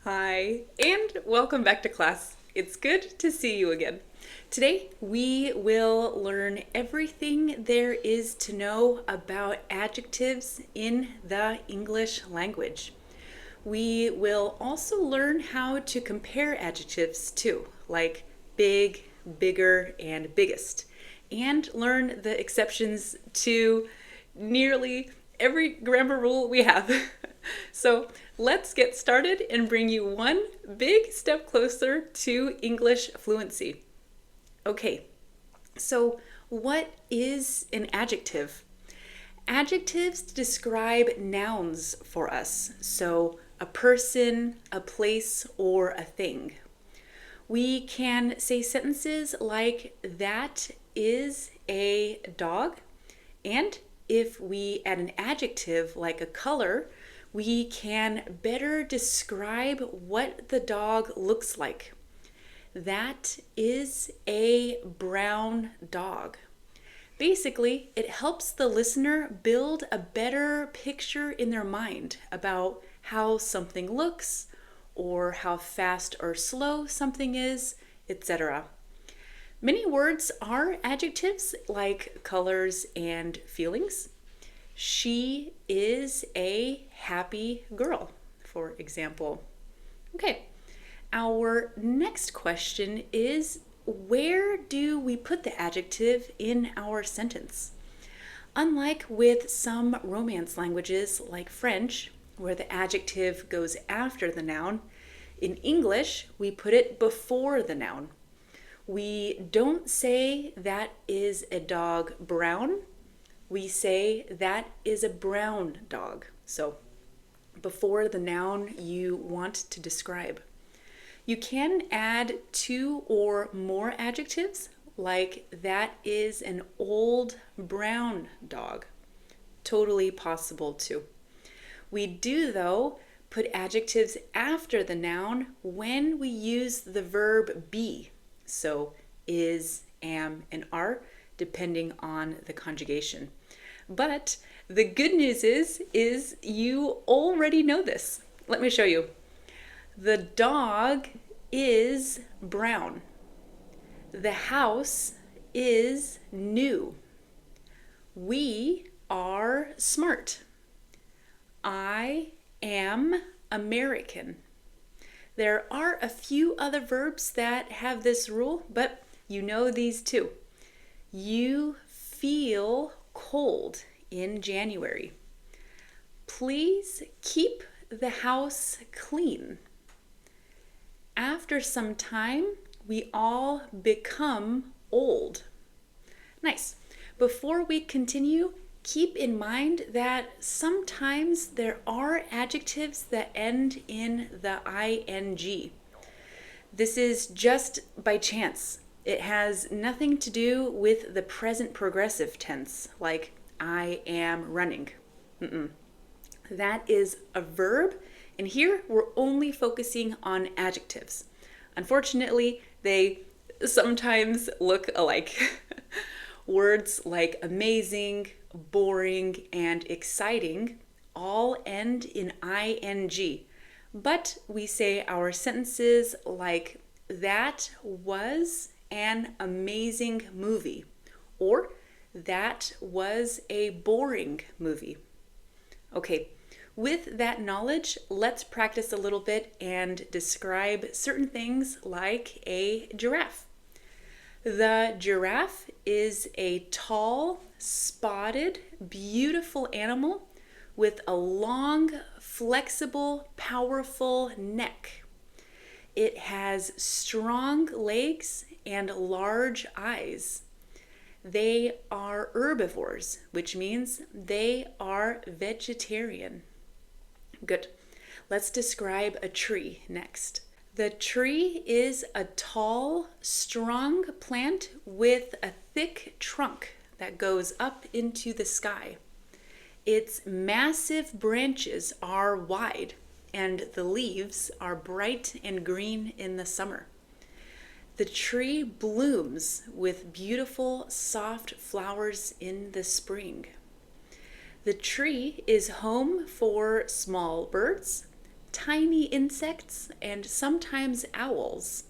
Hi, and welcome back to class. It's good to see you again. Today, we will learn everything there is to know about adjectives in the English language. We will also learn how to compare adjectives too, like big, bigger, and biggest, and learn the exceptions to nearly every grammar rule we have. So let's get started and bring you one big step closer to English fluency. Okay, so what is an adjective? Adjectives describe nouns for us, so a person, a place, or a thing. We can say sentences like, that is a dog, and if we add an adjective like a color, we can better describe what the dog looks like. That is a brown dog. Basically, it helps the listener build a better picture in their mind about how something looks or how fast or slow something is, etc. Many words are adjectives like colors and feelings. She is a happy girl, for example. Okay, our next question is, where do we put the adjective in our sentence? Unlike with some Romance languages like French, where the adjective goes after the noun, in English we put it before the noun. We don't say that is a dog brown. We say that is a brown dog. So before the noun you want to describe. You can add two or more adjectives, like that is an old brown dog. Totally possible too. We do, though, put adjectives after the noun when we use the verb be. So is, am, and are, depending on the conjugation. But the good news is you already know this. Let me show you. The dog is brown. The house is new. We are smart. I am American. There are a few other verbs that have this rule, but you know these too. You feel cold in January. Please keep the house clean. After some time, we all become old. Nice. Before we continue, keep in mind that sometimes there are adjectives that end in the ing. This is just by chance. It has nothing to do with the present progressive tense, like I am running. That is a verb, and here we're only focusing on adjectives. Unfortunately, they sometimes look alike. Words like amazing, boring, and exciting all end in ing, but we say our sentences like, that was an amazing movie, or that was a boring movie. Okay, with that knowledge, let's practice a little bit and describe certain things like a giraffe. The giraffe is a tall, spotted, beautiful animal with a long, flexible, powerful neck. It has strong legs and large eyes. They are herbivores, which means they are vegetarian. Good. Let's describe a tree next. The tree is a tall, strong plant with a thick trunk that goes up into the sky. Its massive branches are wide, and the leaves are bright and green in the summer. The tree blooms with beautiful, soft flowers in the spring. The tree is home for small birds, tiny insects, and sometimes owls.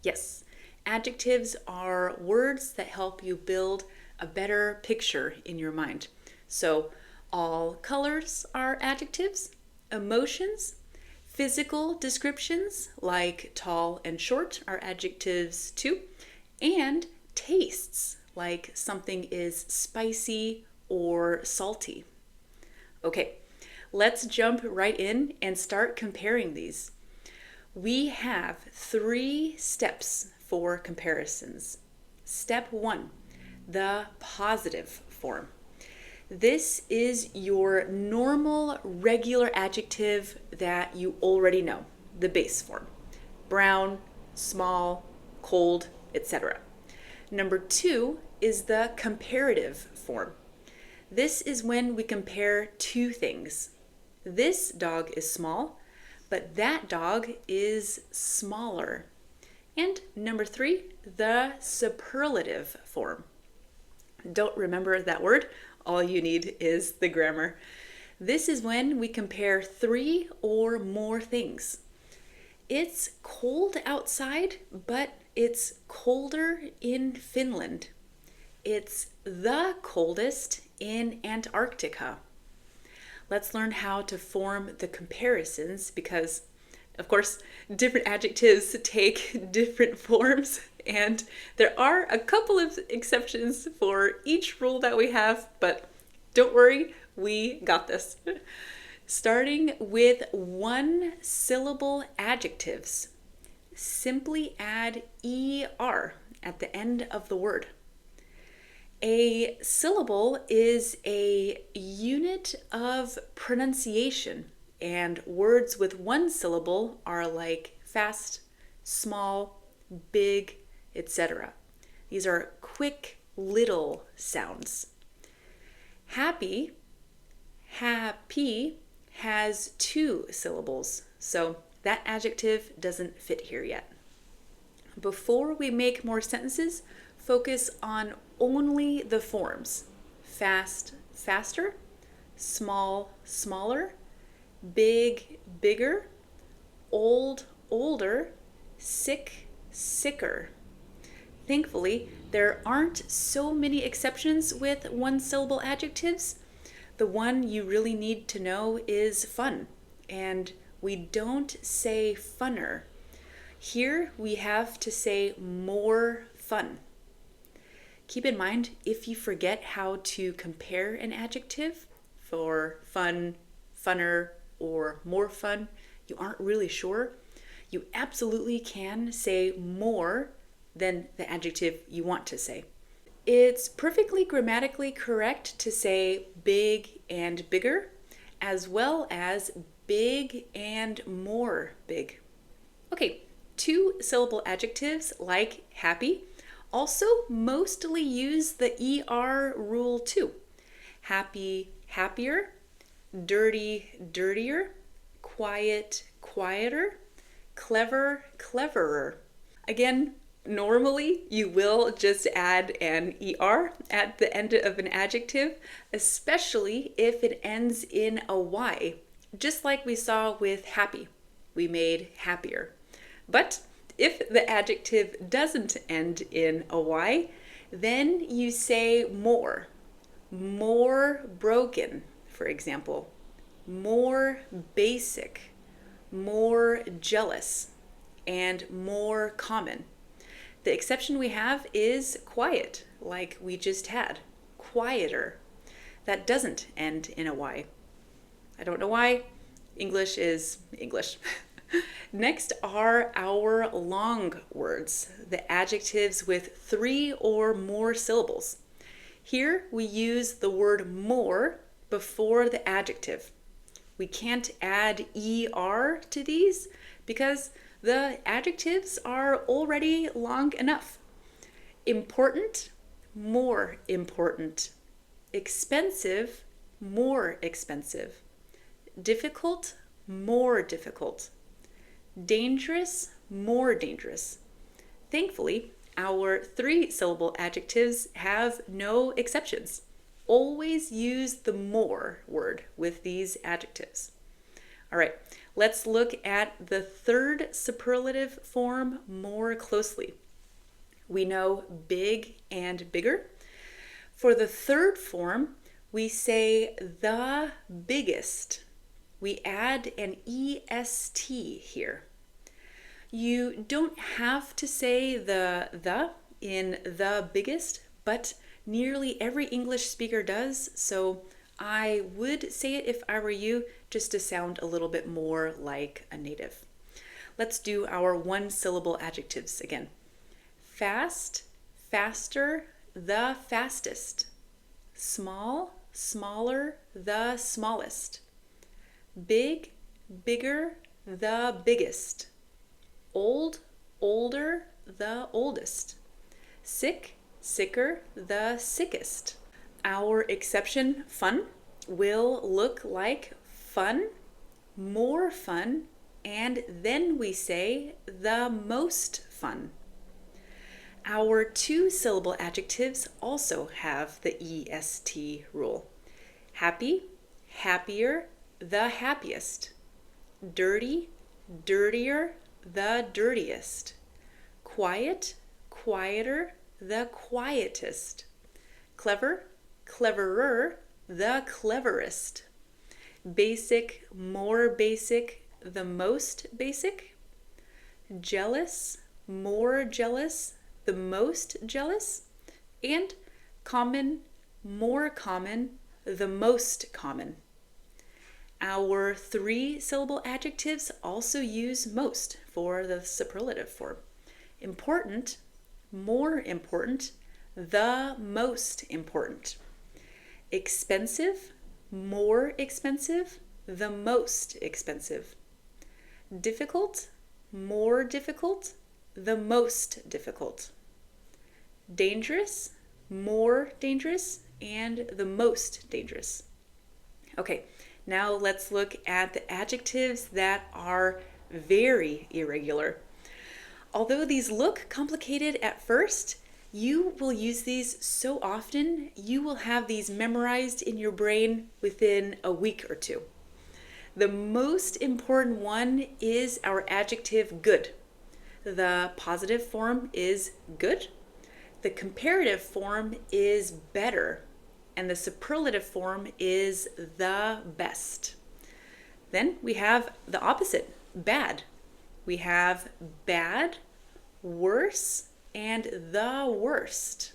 Yes, adjectives are words that help you build a better picture in your mind. So, all colors are adjectives, emotions, physical descriptions like tall and short are adjectives too, and tastes like something is spicy or salty. Okay, let's jump right in and start comparing these. We have 3 steps for comparisons. Step 1, the positive form. This is your normal, regular adjective that you already know, the base form. Brown, small, cold, etc. Number 2 is the comparative form. This is when we compare 2 things. This dog is small, but that dog is smaller. And number 3, the superlative form. Don't remember that word. All you need is the grammar. This is when we compare 3 or more things. It's cold outside, but it's colder in Finland. It's the coldest in Antarctica. Let's learn how to form the comparisons because, of course, different adjectives take different forms, and there are a couple of exceptions for each rule that we have, but don't worry, we got this. Starting with 1-syllable adjectives, simply add er at the end of the word. A syllable is a unit of pronunciation, and words with 1 syllable are like fast, small, big, etc. These are quick, little sounds. Happy has 2 syllables, so that adjective doesn't fit here yet. Before we make more sentences, focus on only the forms. Fast, faster, small, smaller, big, bigger, old, older, sick, sicker. Thankfully, there aren't so many exceptions with 1-syllable adjectives. The one you really need to know is fun, and we don't say funner. Here we have to say more fun. Keep in mind, if you forget how to compare an adjective for fun, funner, or more fun, you aren't really sure, you absolutely can say more than the adjective you want to say. It's perfectly grammatically correct to say big and bigger, as well as big and more big. Okay, 2-syllable adjectives like happy also mostly use the ER rule too. Happy, happier, dirty, dirtier, quiet, quieter, clever, cleverer. Again, normally you will just add an ER at the end of an adjective, especially if it ends in a Y, just like we saw with happy. We made happier. But if the adjective doesn't end in a Y, then you say more. More broken, for example. More basic. More jealous. And more common. The exception we have is quiet, like we just had. Quieter. That doesn't end in a Y. I don't know why. English is English. Next are our long words, the adjectives with 3 or more syllables. Here we use the word more before the adjective. We can't add ER to these because the adjectives are already long enough. Important, more important. Expensive, more expensive. Difficult, more difficult. Dangerous, more dangerous. Thankfully, our 3-syllable adjectives have no exceptions. Always use the more word with these adjectives. All right, Let's look at the third superlative form more closely. We know big and bigger. For the third form, we say the biggest. We add an est here. You don't have to say the in the biggest, but nearly every English speaker does, so I would say it if I were you, just to sound a little bit more like a native. Let's do our one-syllable adjectives again. Fast, faster, the fastest. Small, smaller, the smallest. Big, bigger, the biggest. Old, older, the oldest. Sick, sicker, the sickest. Our exception, fun, will look like fun, more fun, and then we say the most fun. Our two-syllable adjectives also have the est rule. Happy, happier, the happiest. Dirty, dirtier, the dirtiest. Quiet, quieter, the quietest. Clever, cleverer, the cleverest. Basic, more basic, the most basic. Jealous, more jealous, the most jealous. And common, more common, the most common. Our three-syllable adjectives also use most for the superlative form. Important, more important, the most important. Expensive, more expensive, the most expensive. Difficult, more difficult, the most difficult. Dangerous, more dangerous, and the most dangerous. Okay, now let's look at the adjectives that are very irregular. Although these look complicated at first, you will use these so often, you will have these memorized in your brain within a week or two. The most important one is our adjective good. The positive form is good. The comparative form is better. And the superlative form is the best. Then we have the opposite, bad. We have bad, worse, and the worst.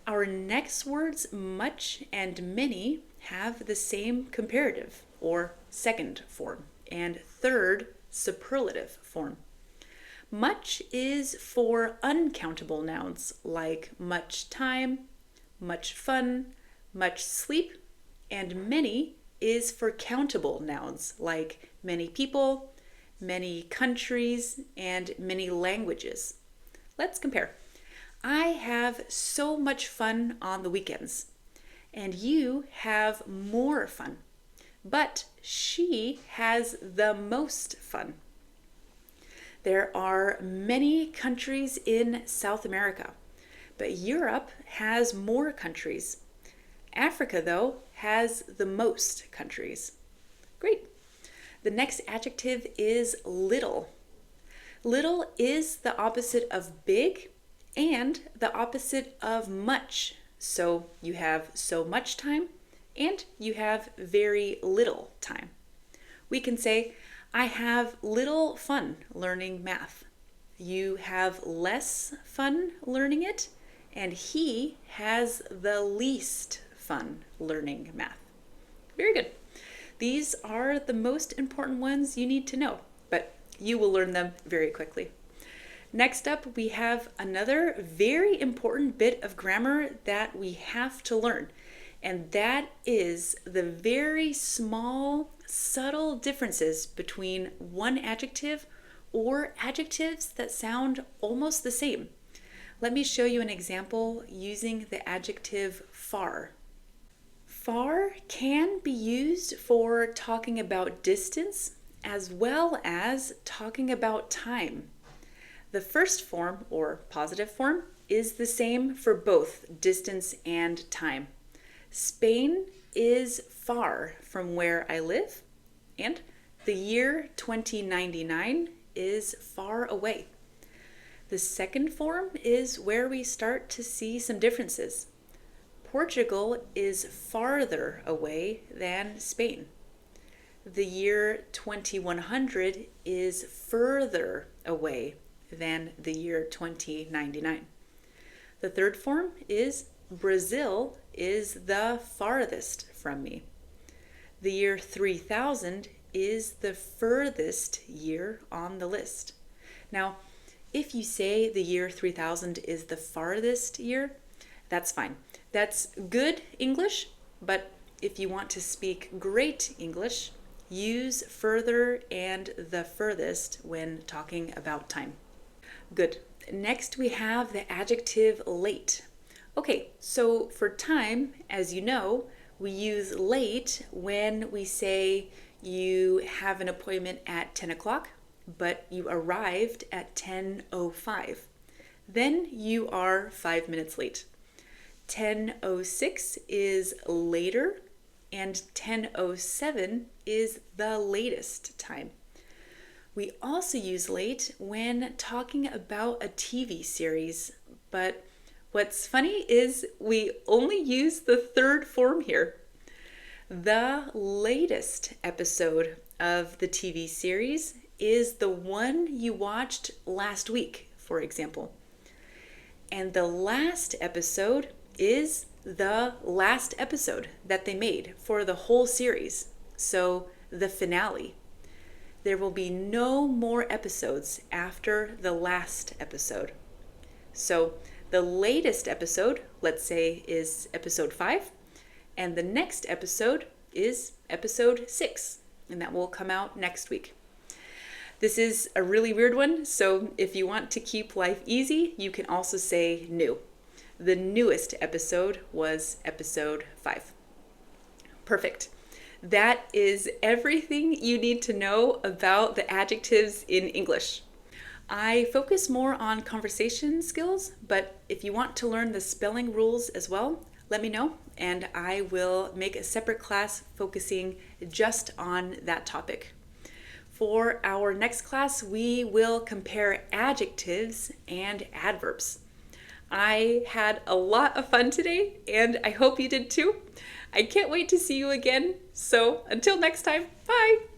Our next words, much and many, have the same comparative or second form and third superlative form. Much is for uncountable nouns like much time, much fun, much sleep, and many is for countable nouns like many people, many countries, and many languages. Let's compare. I have so much fun on the weekends, and you have more fun, but she has the most fun. There are many countries in South America, but Europe has more countries. Africa, though, has the most countries. Great. The next adjective is little. Little is the opposite of big and the opposite of much. So you have so much time and you have very little time. We can say, I have little fun learning math. You have less fun learning it, and he has the least fun learning math. Very good. These are the most important ones you need to know, but you will learn them very quickly. Next up, we have another very important bit of grammar that we have to learn, and that is the very small, subtle differences between one adjective or adjectives that sound almost the same. Let me show you an example using the adjective far. Far can be used for talking about distance as well as talking about time. The first form, or positive form, is the same for both distance and time. Spain is far from where I live, and The year 2099 is far away. The second form is where we start to see some differences. Portugal is farther away than Spain. The year 2100 is further away than the year 2099. The third form is Brazil is the farthest from me. The year 3000 is the furthest year on the list. Now, if you say the year 3000 is the farthest year, that's fine. That's good English, but if you want to speak great English, use further and the furthest when talking about time. Good. Next we have the adjective late. Okay, so for time, as you know, we use late when we say you have an appointment at 10 o'clock, but you arrived at 10:05. Then you are 5 minutes late. 10:06 is later, and 10:07 is the latest time. We also use late when talking about a TV series, but what's funny is we only use the third form here. The latest episode of the TV series is the one you watched last week, for example. And the last episode is the last episode that they made for the whole series. So the finale. There will be no more episodes after the last episode. So the latest episode, let's say, is episode 5, and the next episode is episode 6, and that will come out next week. This is a really weird one, so if you want to keep life easy, you can also say new. The newest episode was episode 5. Perfect. That is everything you need to know about the adjectives in English. I focus more on conversation skills, but if you want to learn the spelling rules as well, let me know, and I will make a separate class focusing just on that topic. For our next class, we will compare adjectives and adverbs. I had a lot of fun today, and I hope you did too. I can't wait to see you again. So until next time, bye!